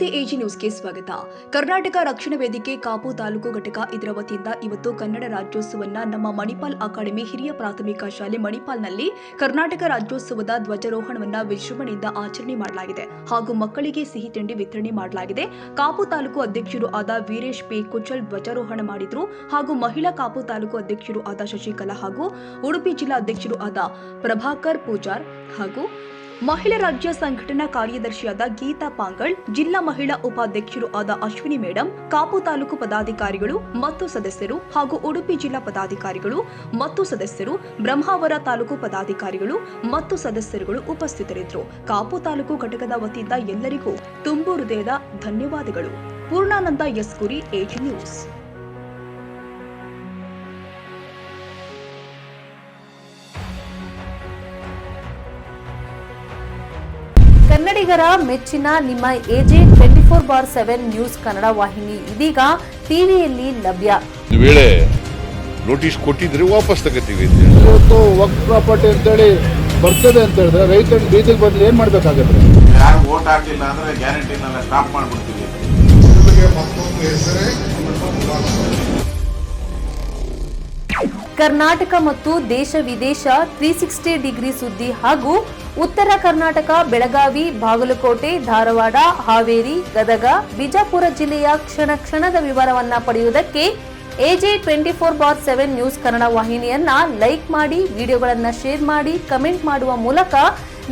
ನಮಸ್ತೆ ಎಜಿ ನ್ಯೂಸ್ಗೆ ಸ್ವಾಗತ. ಕರ್ನಾಟಕ ರಕ್ಷಣಾ ವೇದಿಕೆ ಕಾಪು ತಾಲೂಕು ಘಟಕ ಇದರ ವತಿಯಿಂದ ಇವತ್ತು ಕನ್ನಡ ರಾಜ್ಯೋತ್ಸವವನ್ನು ನಮ್ಮ ಮಣಿಪಾಲ್ ಅಕಾಡೆಮಿ ಹಿರಿಯ ಪ್ರಾಥಮಿಕ ಶಾಲೆ ಮಣಿಪಾಲ್ನಲ್ಲಿ ಕರ್ನಾಟಕ ರಾಜ್ಯೋತ್ಸವದ ಧ್ವಜಾರೋಹಣವನ್ನು ವಿಜೃಂಭಣೆಯಿಂದ ಆಚರಣೆ ಮಾಡಲಾಗಿದೆ ಹಾಗೂ ಮಕ್ಕಳಿಗೆ ಸಿಹಿ ತಿಂಡಿ ವಿತರಣೆ ಮಾಡಲಾಗಿದೆ. ಕಾಪು ತಾಲೂಕು ಅಧ್ಯಕ್ಷರು ಆದ ವೀರೇಶ್ ಪಿ ಕುಚಲ್ ಧ್ವಜಾರೋಹಣ ಮಾಡಿದ್ರು ಹಾಗೂ ಮಹಿಳಾ ಕಾಪು ತಾಲೂಕು ಅಧ್ಯಕ್ಷರು ಆದ ಶಶಿಕಲಾ ಹಾಗೂ ಉಡುಪಿ ಜಿಲ್ಲಾ ಅಧ್ಯಕ್ಷರು ಆದ ಪ್ರಭಾಕರ್ ಪೂಜಾರ್ ಹಾಗೂ ಮಹಿಳಾ ರಾಜ್ಯ ಸಂಘಟನಾ ಕಾರ್ಯದರ್ಶಿಯಾದ ಗೀತಾ ಪಾಂಗಳ್, ಜಿಲ್ಲಾ ಮಹಿಳಾ ಉಪಾಧ್ಯಕ್ಷರು ಆದ ಅಶ್ವಿನಿ ಮೇಡಂ, ಕಾಪು ತಾಲೂಕು ಪದಾಧಿಕಾರಿಗಳು ಮತ್ತು ಸದಸ್ಯರು ಹಾಗೂ ಉಡುಪಿ ಜಿಲ್ಲಾ ಪದಾಧಿಕಾರಿಗಳು ಮತ್ತು ಸದಸ್ಯರು, ಬ್ರಹ್ಮಾವರ ತಾಲೂಕು ಪದಾಧಿಕಾರಿಗಳು ಮತ್ತು ಸದಸ್ಯರುಗಳು ಉಪಸ್ಥಿತರಿದ್ದರು. ಕಾಪು ತಾಲೂಕು ಘಟಕದ ವತಿಯಿಂದ ಎಲ್ಲರಿಗೂ ತುಂಬು ಹೃದಯದ ಧನ್ಯವಾದಗಳು. ಪೂರ್ಣಾನಂದ ಯಸ್ಕುರಿ, ಎಜಿ ನ್ಯೂಸ್. ಕನ್ನಡಿಗರ ಮೆಚ್ಚಿನ ನಿಮ್ಮ ಎಜೆ 24/7 ನ್ಯೂಸ್ ಕನ್ನಡ ವಾಹಿನಿ ಇದೀಗ ಟಿವಿಯಲ್ಲಿ ಲಭ್ಯ. ವೇಳೆ ನೋಟಿಸ್ ಕೊಟ್ಟಿದ್ರೆ ವಾಪಸ್ ತಗೋತೀವಿ. ಇವತ್ತು ವಕ್ಫ್ ಪ್ರಾಪರ್ಟಿ ಅಂತೇಳಿ ಬರ್ತದೆ ಅಂತ ಹೇಳಿದ್ರೆ ರೈತರ ಬೀದಿಗೆ ಬದಲು ಏನ್ ಮಾಡ್ಬೇಕಾಗತ್ತೆ? ಯಾರು ವೋಟ್ ಹಾಕಿಲ್ಲ ಅಂದ್ರೆ ಗ್ಯಾರಂಟಿನೆಲ್ಲ ಸ್ಟಾಪ್ ಮಾಡ್ಬಿಡ್ತೀವಿ. ಕರ್ನಾಟಕ ಮತ್ತು ದೇಶ ವಿದೇಶ 360 ಡಿಗ್ರಿ ಸುದ್ದಿ ಹಾಗೂ ಉತ್ತರ ಕರ್ನಾಟಕ, ಬೆಳಗಾವಿ, ಬಾಗಲಕೋಟೆ, ಧಾರವಾಡ, ಹಾವೇರಿ, ಗದಗ, ಬಿಜಾಪುರ ಜಿಲ್ಲೆಯ ಕ್ಷಣ ಕ್ಷಣದ ವಿವರವನ್ನ ಪಡೆಯುವುದಕ್ಕೆ ಎಜೆ 24/7 ನ್ಯೂಸ್ ಕನ್ನಡ ವಾಹಿನಿಯನ್ನ ಲೈಕ್ ಮಾಡಿ, ವಿಡಿಯೋಗಳನ್ನ ಶೇರ್ ಮಾಡಿ, ಕಮೆಂಟ್ ಮಾಡುವ ಮೂಲಕ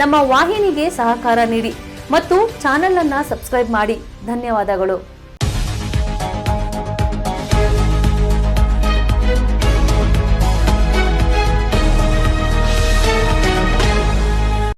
ನಮ್ಮ ವಾಹಿನಿಗೆ ಸಹಕಾರ ನೀಡಿ ಮತ್ತು ಚಾನೆಲ್ ಅನ್ನ ಸಬ್ಸ್ಕ್ರೈಬ್ ಮಾಡಿ. ಧನ್ಯವಾದಗಳು.